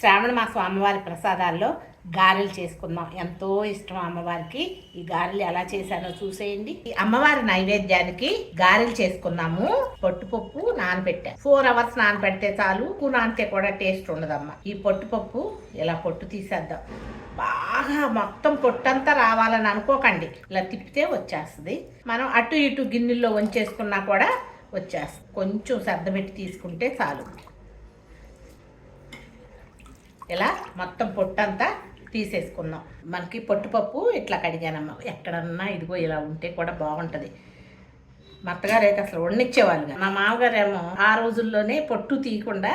శ్రావణ మాసం అమ్మవారి ప్రసాదాల్లో గారెలు చేసుకుందాం. ఎంతో ఇష్టం అమ్మవారికి. ఈ గారెలు ఎలా చేశానో చూసేయండి. ఈ అమ్మవారి నైవేద్యానికి గారెలు చేసుకున్నాము. పొట్టుపప్పు నానబెట్టా. 4 hours నానబెడితే చాలు. నానితే కూడా టేస్ట్ ఉండదమ్మా. ఈ పొట్టుపప్పు ఇలా పొట్టు తీసేద్దాం. బాగా మొత్తం పొట్టంతా రావాలని అనుకోకండి. ఇలా తిప్పితే వచ్చేస్తుంది. మనం అటు ఇటు గిన్నెల్లో వంచేసుకున్నా కూడా వచ్చేస్తుంది. కొంచెం శ్రద్ధ పెట్టి తీసుకుంటే చాలు. ఇలా మొత్తం పొట్టంతా తీసేసుకుందాం. మనకి పొట్టుపప్పు ఇట్లా కడిగానమ్మ. ఎక్కడన్నా ఇదిగో ఇలా ఉంటే కూడా బాగుంటుంది. మా అత్తగారు అయితే అసలు వండిచ్చేవాళ్ళు. మా మామగారు ఏమో ఆ రోజుల్లోనే పొట్టు తీయకుండా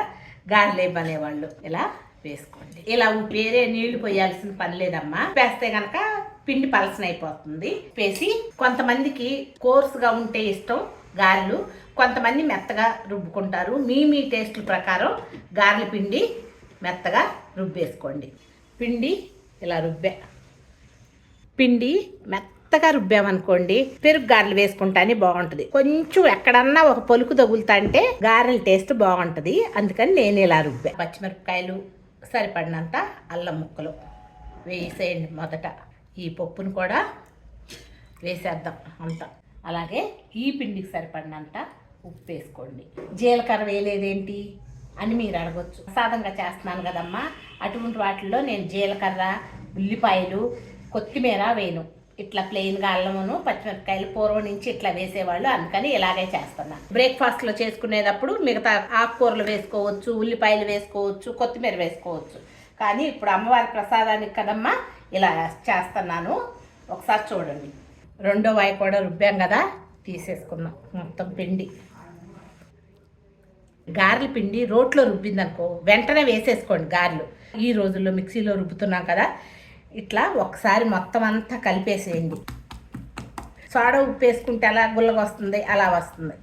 గారెలేబనేవాళ్ళు. ఇలా వేసుకోండి. ఇలా వేరే నీళ్లు పోయాల్సిన పని లేదమ్మా. వేస్తే కనుక పిండి పలసనైపోతుంది. వేసి కొంతమందికి కోర్సుగా ఉంటే ఇష్టం గారెలు, కొంతమంది మెత్తగా రుబ్బుకుంటారు. మీ టేస్ట్ల ప్రకారం గారెల పిండి మెత్తగా రుబ్బేసుకోండి. పిండి ఇలా పిండి మెత్తగా రుబ్బామనుకోండి, పెరుగు గారెలు వేసుకుంటానే బాగుంటుంది. కొంచెం ఎక్కడన్నా ఒక పొలుకు తగులుతా అంటే గారెల టేస్ట్ బాగుంటుంది. అందుకని నేను ఇలా రుబ్బా. పచ్చిమిరపకాయలు, సరిపడినంత అల్లం ముక్కలు వేసేయండి. మొదట ఈ పప్పును కూడా వేసేద్దాం అంతా. అలాగే ఈ పిండికి సరిపడినంత ఉప్పు వేసుకోండి. జీలకర్ర వేయలేదేంటి అని మీరు అడగొచ్చు. ప్రసాదంగా చేస్తున్నాను కదమ్మా, అటువంటి వాటిల్లో నేను జీలకర్ర, ఉల్లిపాయలు, కొత్తిమీర వేయను. ఇట్లా ప్లెయిన్గా అల్లమును పచ్చిమిరపకాయలు పూర్వం నుంచి ఇట్లా వేసేవాళ్ళు, అందుకని ఇలాగే చేస్తున్నా. బ్రేక్ఫాస్ట్లో చేసుకునేటప్పుడు మిగతా ఆకుకూరలు వేసుకోవచ్చు, ఉల్లిపాయలు వేసుకోవచ్చు, కొత్తిమీర వేసుకోవచ్చు. కానీ ఇప్పుడు అమ్మవారి ప్రసాదానికి కదమ్మా ఇలా చేస్తున్నాను. ఒకసారి చూడండి. రెండో వాయి కూడా రుబ్బాం కదా, తీసేసుకుందాం మొత్తం పిండి. గారెల పిండి రోట్లో రుబ్బిందనుకో వెంటనే వేసేసుకోండి గారెలు. ఈ రోజుల్లో మిక్సీలో రుబ్బుతున్నాం కదా, ఇట్లా ఒకసారి మొత్తం అంతా కలిపేసేయండి. సోడా ఉప్పు వేసుకుంటే అలా గుల్లగా వస్తుంది, అలా వస్తుంది.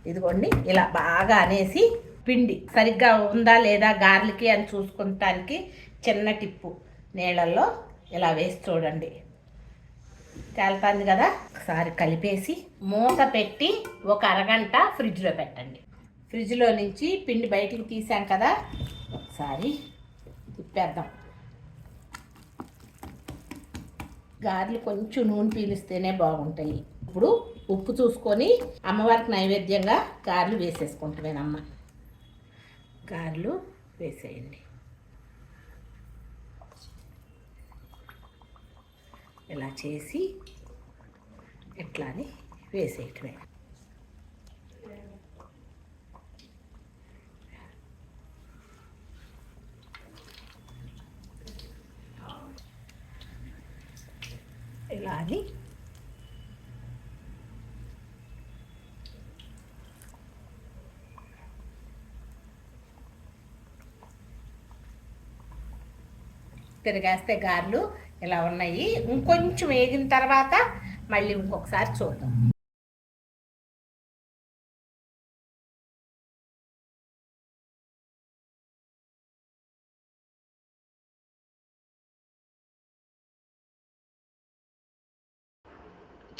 ఇదిగోండి ఇలా బాగా అనేసి పిండి సరిగ్గా ఉందా లేదా గారెలకి అని చూసుకుంటానికి చిన్న టిప్పు, నీళ్ళల్లో ఇలా వేసి చూడండి. తేలుతుంది కదా. ఒకసారి కలిపేసి మూత పెట్టి ఒక అరగంట ఫ్రిడ్జ్లో పెట్టండి. ఫ్రిడ్జ్లో నుంచి పిండి బయటికి తీసాం కదా, ఒకసారి తిప్పేద్దాం. గారెలు కొంచెం నూనె పీలిస్తేనే బాగుంటాయి. ఇప్పుడు ఉప్పు చూసుకొని అమ్మవారికి నైవేద్యంగా గారెలు వేసేసుకుంటామేనమ్మ. గారెలు వేసేయండి. ఇలా చేసి ఇట్లా అని వేసేయటమే. ఇలా అని తిరిగేస్తే గారెలు ఇలా ఉన్నాయి. ఇంకొంచెం వేగిన తర్వాత మళ్ళీ ఇంకొకసారి చూద్దాం.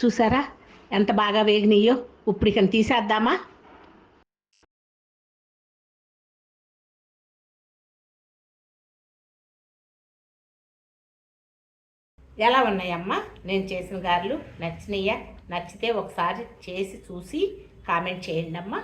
చూసారా ఎంత బాగా వేగినాయో. ఇప్పుడు ఇక తీసేద్దామా. ఎలా ఉన్నాయమ్మా నేను చేసిన గారెలు? నచ్చినాయా? నచ్చితే ఒకసారి చేసి చూసి కామెంట్ చేయండి అమ్మా.